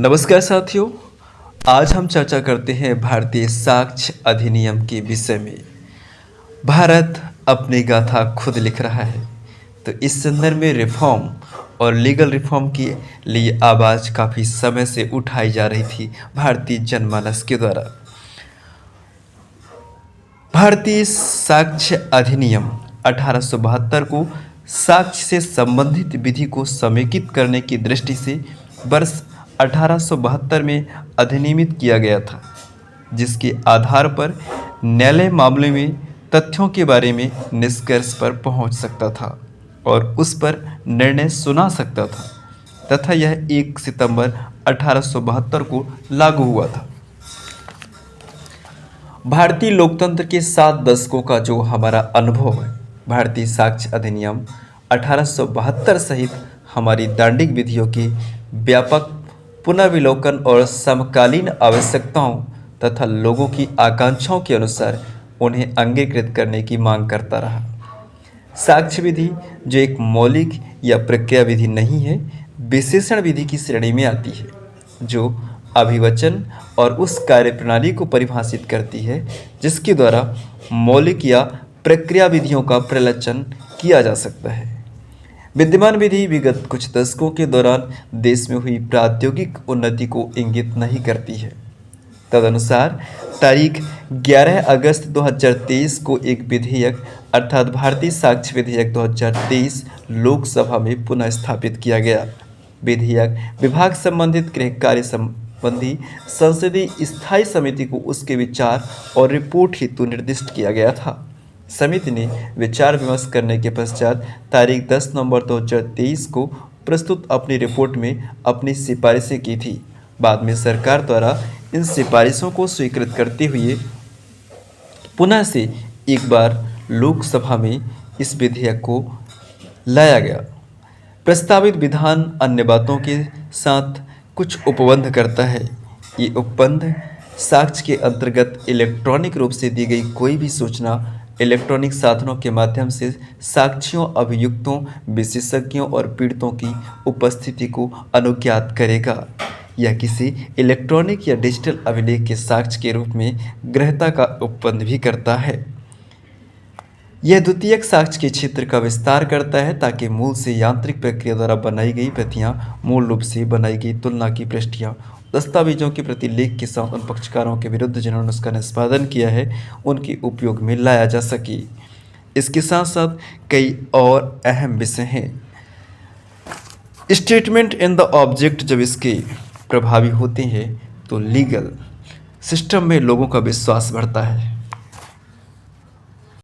नमस्कार साथियों। आज हम चर्चा करते हैं भारतीय साक्ष्य अधिनियम के विषय में। भारत अपनी गाथा खुद लिख रहा है, तो इस संदर्भ में रिफॉर्म और लीगल रिफॉर्म के लिए आवाज़ काफ़ी समय से उठाई जा रही थी भारतीय जनमानस के द्वारा। भारतीय साक्ष्य अधिनियम 1872 को साक्ष्य से संबंधित विधि को समेकित करने की दृष्टि से वर्ष 1872 में अधिनियमित किया गया था, जिसके आधार पर न्यायालय मामले में तथ्यों के बारे में निष्कर्ष पर पहुंच सकता था और उस पर निर्णय सुना सकता था तथा यह 1 सितंबर 1872 को लागू हुआ था। भारतीय लोकतंत्र के 7 दशकों का जो हमारा अनुभव है, भारतीय साक्ष्य अधिनियम 1872 सहित हमारी दंडिक विधियों के व्यापक पुनर्विलोकन और समकालीन आवश्यकताओं तथा लोगों की आकांक्षाओं के अनुसार उन्हें अंगीकृत करने की मांग करता रहा। साक्ष्य विधि जो एक मौलिक या प्रक्रिया विधि नहीं है, विशेषण विधि की श्रेणी में आती है, जो अभिवचन और उस कार्यप्रणाली को परिभाषित करती है जिसके द्वारा मौलिक या प्रक्रिया विधियों का प्रलचन किया जा सकता है। विद्यमान विधि विगत कुछ दशकों के दौरान देश में हुई प्रौद्योगिक उन्नति को इंगित नहीं करती है। तदनुसार तारीख 11 अगस्त 2023 को एक विधेयक अर्थात भारतीय साक्ष्य विधेयक 2023 लोकसभा में पुनः स्थापित किया गया। विधेयक विभाग संबंधित गृह कार्य संबंधी संसदीय स्थायी समिति को उसके विचार और रिपोर्ट हेतु निर्दिष्ट किया गया था। समिति ने विचार विमर्श करने के पश्चात तारीख 10 नवंबर 2023 को प्रस्तुत अपनी रिपोर्ट में अपनी सिफारिशें की थी। बाद में सरकार द्वारा इन सिफारिशों को स्वीकृत करते हुए पुनः से एक बार लोकसभा में इस विधेयक को लाया गया। प्रस्तावित विधान अन्य बातों के साथ कुछ उपबंध करता है। ये उपबंध साक्ष्य के अंतर्गत इलेक्ट्रॉनिक रूप से दी गई कोई भी सूचना इलेक्ट्रॉनिक साधनों के माध्यम से साक्षियों, अभियुक्तों, विशेषज्ञों और पीड़ितों की उपस्थिति को अनुज्ञात करेगा। यह किसी इलेक्ट्रॉनिक या डिजिटल अभिलेख के साक्ष्य के रूप में ग्रहता का उपबंध भी करता है। यह द्वितीयक साक्ष्य के क्षेत्र का विस्तार करता है ताकि मूल से यांत्रिक प्रक्रिया द्वारा बनाई गई प्रतियां मूल रूप से बनाई गई तुलना की पृष्ठियां दस्तावेजों के प्रतिलेख के साथ उन पक्षकारों के विरुद्ध जिन्होंने उसका निष्पादन किया है उनके उपयोग में लाया जा सके। इसके साथ साथ कई और अहम विषय हैं। स्टेटमेंट इन द ऑब्जेक्ट जब इसके प्रभावी होते हैं तो लीगल सिस्टम में लोगों का विश्वास बढ़ता है।